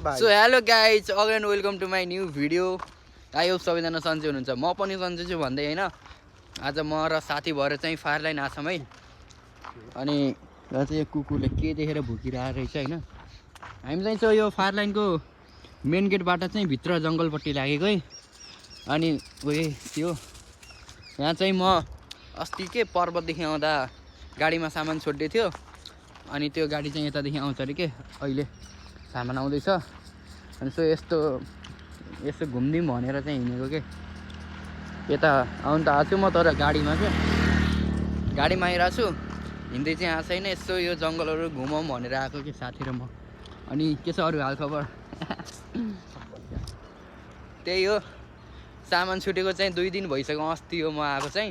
So hello guys again welcome to my new video. I hope सबैजना सन्चै हुनुहुन्छ। म पनि सन्चै छु भन्दै होइन, आज म र साथी भएर चाहिँ फायर लाइन आछौँ है। अनि र चाहिँ यो कुकुरले के देखेर भुकिरहेको रहेछ होइन। हामी चाहिँ यो फायर लाइनको मेन गेटबाट चाहिँ भित्र जङ्गलपट्टि लागेको है। अनि उयो त्यो यहाँ चाहिँ म अस्ति के पर्वतदेखि आउँदा गाडीमा सामान छोड्दै थियो। अनि त्यो गाडी चाहिँ यतादेखि आउँछ अरे के अहिले सामान आउँदैछ। अनि सो यस्तो घुम्दिउँ भनेर चाहिँ हिँडेको के यता आउनु त आएको छु म, तर गाडीमा आइरहेको छु। हिँड्दै चाहिँ आएको छैन, यसो यो जङ्गलहरू घुमौँ भनेर आएको कि साथी र म। अनि के छ अरू हालखबर? त्यही हो, सामान छुटेको चाहिँ 2 दिन भइसक्यो। अस्ति हो म आएको चाहिँ।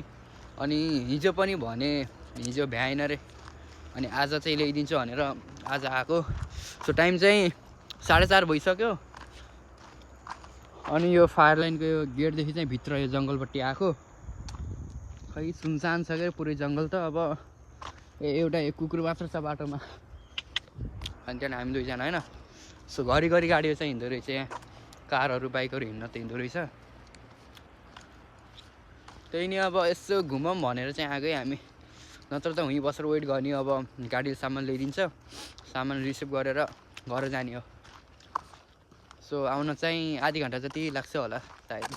अनि हिजो पनि भने हिजो भ्याएन रे। अनि आज चाहिँ ल्याइदिन्छु भनेर आज आएको। सो टाइम चाहिँ 4:30 भइसक्यो। अनि यो फायर लाइनको यो गेटदेखि चाहिँ भित्र यो जङ्गलपट्टि आएको। खै सुनसान छ क्या पुरै जङ्गल त। अब एउटा कुकुर मात्र छ बाटोमा। अनि त्यहाँदेखि हामी दुईजना होइन। सो घरिघरि गाडीहरू चाहिँ हिँड्दो रहेछ यहाँ, कारहरू बाइकहरू हिँड्न त हिँड्दो रहेछ। त्यही नि अब यसो घुमौँ भनेर चाहिँ आएकै हामी, नत्र त उहीँ बसेर वेट गर्ने। अब गाडीले सामान ल्याइदिन्छ, सामान रिसिभ गरेर घर जाने हो। सो आउन चाहिँ आधी घन्टा जति लाग्छ होला सायद।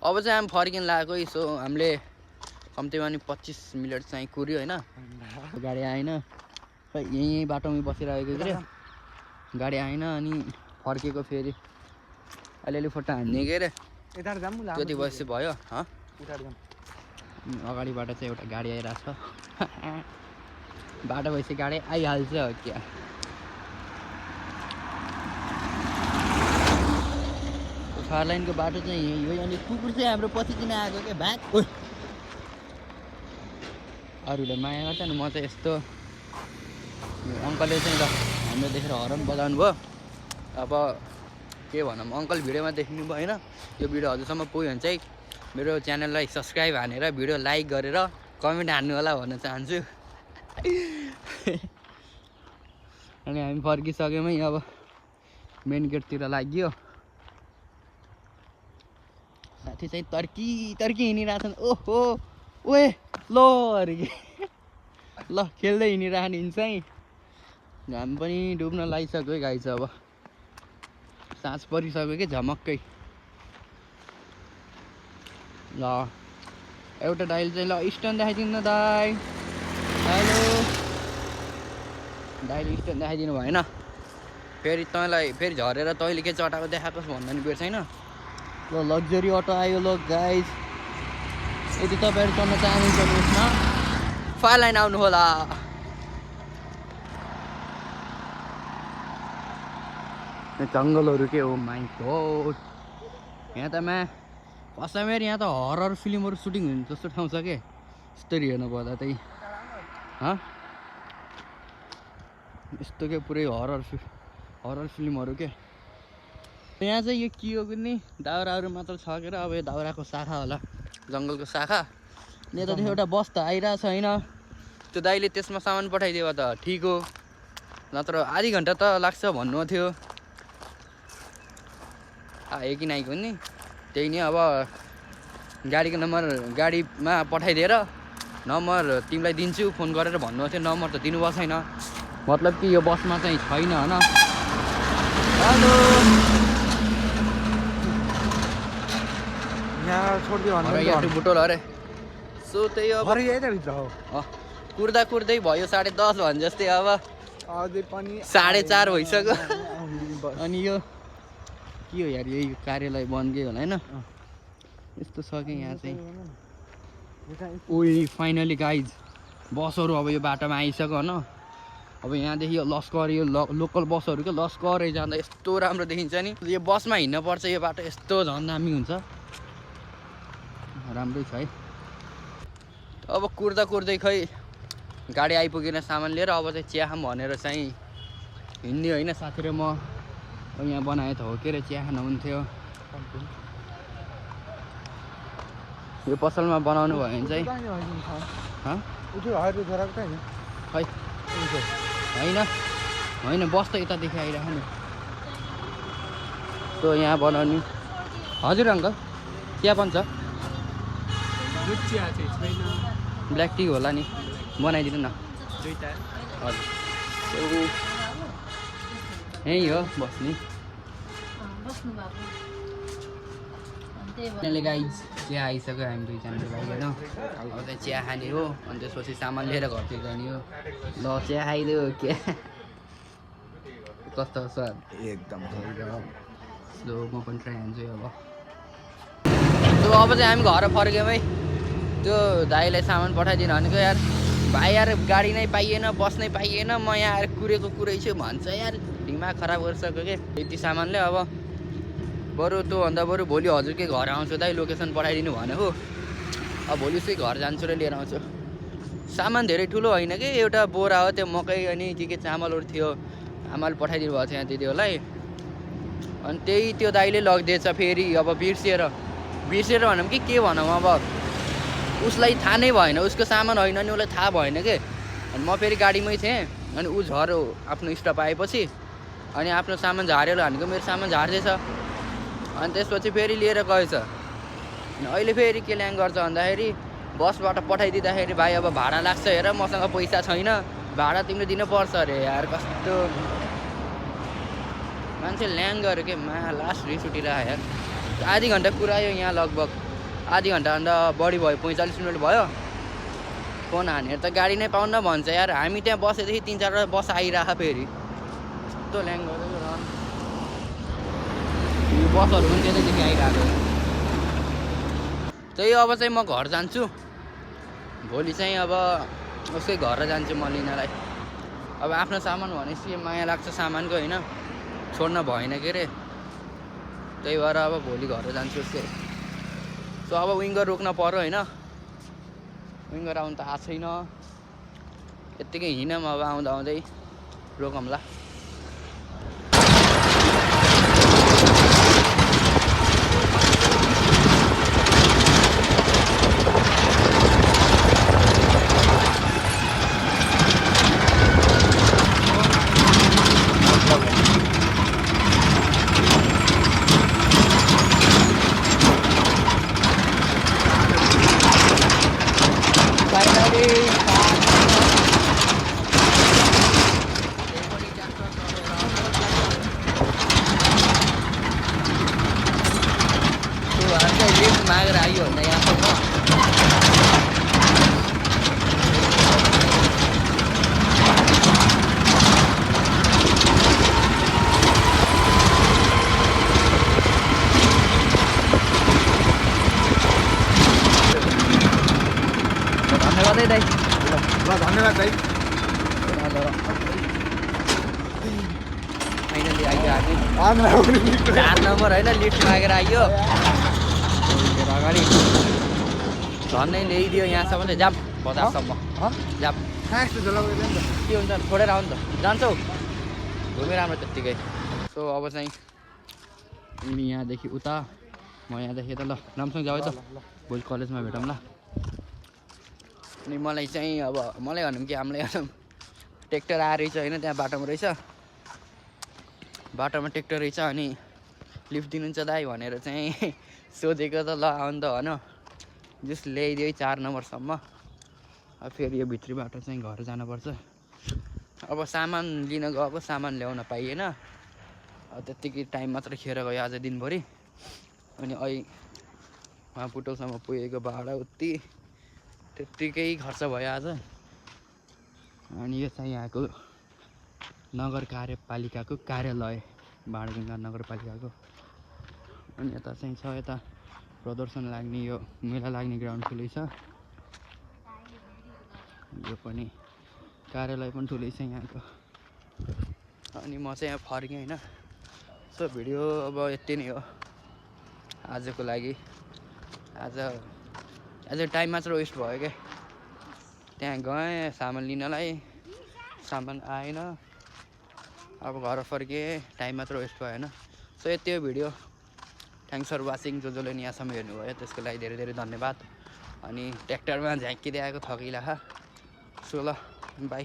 अब चाहिँ हामी फर्किन लागेको। सो हामीले कम्तीमा नि 25 मिनट चाहिँ कुर्यो होइन। गाडी आएन, खै यहीँ बाटोमै बसिरहेको के गाडी आएन। अनि फर्केको फेरि अलिअलि फोटो हान्ने के अरे त्यति बसी भयो। अगाडिबाट चाहिँ एउटा गाडी आइरहेको छ। बाटो भएपछि गाडी आइहाल्छ क्या। फायर लाइनको बाटो चाहिँ यही हो। अनि कुकुर चाहिँ हाम्रो पछि किन आएको क्या भाग। अरूले माया गर्छ नि, म चाहिँ यस्तो। अङ्कलले चाहिँ ल हाम्रो देखेर हरन बजाउनु भयो। अब के भनौँ, अङ्कल भिडियोमा देखिनु भयो होइन। यो भिडियो हजुरसम्म पुग्यो भने चाहिँ मेरो च्यानललाई सब्सक्राइब हानेर भिडियो लाइक गरेर कमेन्ट हान्नु होला भन्न चाहन्छु। अनि हामी फर्किसक्यौँ है। अब मेन गेटतिर लाग्यो। साथी चाहिँ तर्की हिँडिरहेछन्। ओहो ओए लो अरे के ल खेल्दै हिँडिरहने चाहिँ हामी पनि डुब्न लागिसक्यो है गाई चाहिँ। अब साँझ परिसक्यो कि झमक्कै। ल एउटा दाइले चाहिँ ल स्ट्यान्ड देखाइदिनु न दाइ। हेलो दाइले स्ट्यान्ड देखाइदिनु भएन। फेरि तँलाई फेरि झरेर तैँले के चटाएको देखाएकोस् भन्दा नि बेर छैन। ल लग्जरी अटो आयो। ल गाइज यदि तपाईँहरू चढ्न चाहनुहुन्छ भने यसमा फायर लाइन आउनु होला। जङ्गलहरू के हो माइ गॉड। यहाँ त कसमेर यहाँ त हरर फिल्महरू सुटिङ हुने जस्तो ठाउँ छ के स्टोरी हेर्नु पर्दा चाहिँ। यस्तो के पुरै हरर फिल्महरू के। यहाँ चाहिँ यो के हो कुनै दाउराहरू मात्र छ के र। अब यो दाउराको शाखा होला, जङ्गलको शाखा। यतादेखि एउटा बस त आइरहेको छ होइन। त्यो दाइले त्यसमा सामान पठाइदियो त ठिक हो, नत्र आधी घन्टा त लाग्छ भन्नु थियो। आयो कि नआएको नि त्यही नि। अब गाडीको नम्बर गाडीमा पठाइदिएर नम्बर तिमीलाई दिन्छु फोन गरेर भन्नु थियो। नम्बर त दिनुभएको छैन, मतलब कि यो बसमा चाहिँ छैन होइन। हेलो बुटोल अरे। सो त्यही हो, कुर्दै भयो 10:30 भने जस्तै। अब 4:30 भइसक्यो। अनि यो के हो यार, यही कार्यालय बन्द गयो होला होइन। यस्तो छ कि यहाँ चाहिँ। ओइ फाइनली गाइज बसहरू अब यो बाटोमा आइसक्यो होइन। अब यहाँदेखि यो लस्कर, यो लोकल बसहरू क्या लस्करै जाँदा यस्तो राम्रो देखिन्छ नि। यो बसमा हिँड्नुपर्छ यो बाटो, यस्तो झन् दामी हुन्छ। राम्रै छ है। अब कुर्दै खै गाडी आइपुगेन सामान लिएर। अब चाहिँ चिया खाऊँ भनेर चाहिँ हिँड्ने होइन साथी र म। यहाँ बनाए त हो के अरे चिया खान हुन्थ्यो। यो पसलमा बनाउनु भयो भने चाहिँ खै होइन होइन बस त यतादेखि आइरहेको नि सो यहाँ बनाउने हजुर अङ्कल चिया पनि छ ब्ल्याक टी होला नि बनाइदिनु न हजुर यहीँ हो बस्ने गाइज चिया आइसक्यो हामी दुईजनाको लागि होइन अब चाहिँ चिया खाने हो अनि त्यसपछि सामान लिएर घरतिर जाने हो ल चिया खाइदियो के कस्तो स्वाद एकदम सो म पनि ट्राई हान्छु अब सो अब चाहिँ हामी घर फर्क्यौँ है त्यो दाइलाई सामान पठाइदिनु भनेको यार भाइ यार गाडी नै पाइएन बस नै पाइएन म यहाँ आएर कुरेको कुरै छु भन्छ यार दिमाग खराब गरिसक्यो कि यति सामानले अब बरु त्योभन्दा बरु भोलि हजुरकै घर आउँछु दाइ लोकेसन पठाइदिनु भनेको अब भोलि उसकै घर जान्छु र लिएर आउँछु सामान धेरै ठुलो होइन कि एउटा बोरा हो त्यो मकै अनि के चामलहरू थियो आमाले पठाइदिनु भएको थियो यहाँ दिदीहरूलाई अनि त्यही त्यो दाइले लगिदिएछ फेरि अब बिर्सेर भनौँ कि के भनौँ अब उसलाई थाहा नै भएन उसको सामान होइन नि उसलाई थाहा भएन कि अनि म फेरि गाडीमै थिएँ अनि ऊ झऱ्यो आफ्नो स्टप आएपछि अनि आफ्नो सामान झारेर भनेको मेरो सामान झार्दैछ अनि त्यसपछि फेरि लिएर गएछ अनि अहिले फेरि के ल्याङ गर्छ भन्दाखेरि बसबाट पठाइदिँदाखेरि भाइ अब भाडा लाग्छ हेर मसँग पैसा छैन भाडा तिमीले दिनुपर्छ अरे यार कस्तो मान्छे ल्याङ गर्यो के मा लास्ट रिस उठिरहेको यार आधी घन्टा कुरायो यहाँ लगभग आधी घन्टाभन्दा बढी भयो 45 मिनट भयो फोन हानेर त गाडी नै पाउन्न भन्छ यार हामी त्यहाँ बसेदेखि 3-4 बस आइरह फेरि यस्तो ल्याङ गर्यो बसहरू पनि त्यतैदेखि आइरहेको त्यही अब चाहिँ म घर जान्छु भोलि चाहिँ अब उसकै घर जान्छु म लिनलाई अब आफ्नो सामान भनेपछि माया लाग्छ सामानको होइन छोड्न भएन के अरे त्यही भएर अब भोलि घर जान्छु उसकै सो अब विङ्गर रोक्न पर्यो होइन विङ्गर आउनु त आएको छैन यत्तिकै हिँडौँ अब आउँदा आउँदै रोकौँला मागेर आइयो भने यहाँसम्म धन्यवाद है दाइ ल धन्यवाद दाइ फाइनली आइयो हामी 4 नम्बर होइन लिफ्ट मागेर आइयो अगाडि झन्नै ल्याइदियो यहाँसम्म चाहिँ जाप बजारसम्म जाप के हुन्छ छोडेर आउनु त जान्छौ घुमेर राम्रो त्यत्तिकै सो अब चाहिँ तिमी यहाँदेखि उता म यहाँदेखि त ल राम्रोसँग जाऊ है त भोलि कलेजमा भेटौँ ल अनि मलाई चाहिँ अब मलाई भनौँ कि हामीलाई भनौँ ट्र्याक्टर आएर रहेछ होइन त्यहाँ बाटोमा रहेछ बाटोमा ट्र्याक्टर रहेछ अनि लिफ्ट दिनुहुन्छ दाइ भनेर चाहिँ सोधेको त ल आउनु त भन जस ल्याइदियो 4 नम्बरसम्म अब फेरि यो भित्री बाटो चाहिँ घर जानुपर्छ अब सामान लिन गएको सामान ल्याउन पाइएन त्यत्तिकै टाइम मात्र खेर गयो आज दिनभरि अनि अहिले उहाँ पुटोलसम्म पुगेको भाडा उति त्यत्तिकै खर्च भयो आज अनि यो चाहिँ यहाँको नगर कार्यपालिकाको कार्यालय भाँडाकुँडा नगरपालिकाको अनि यता चाहिँ छ यता प्रदर्शन लाग्ने यो मेला लाग्ने ग्राउन्ड ठुलै छ यो पनि कार्यालय पनि ठुलै छ यहाँको अनि म चाहिँ यहाँ फर्केँ होइन सो भिडियो अब यति नै हो आजको लागि आज टाइम मात्र वेस्ट भयो क्या त्यहाँ गएँ सामान लिनलाई सामान आएन अब घर फर्केँ टाइम मात्र वेस्ट भयो होइन सो यति हो भिडियो थ्याङ्क्स फर वाचिङ जसले नि यहाँसम्म हेर्नुभयो त्यसको लागि धेरै धेरै धन्यवाद अनि ट्र्याक्टरमा झाँकिँदै आएको थकिला सो ल बाई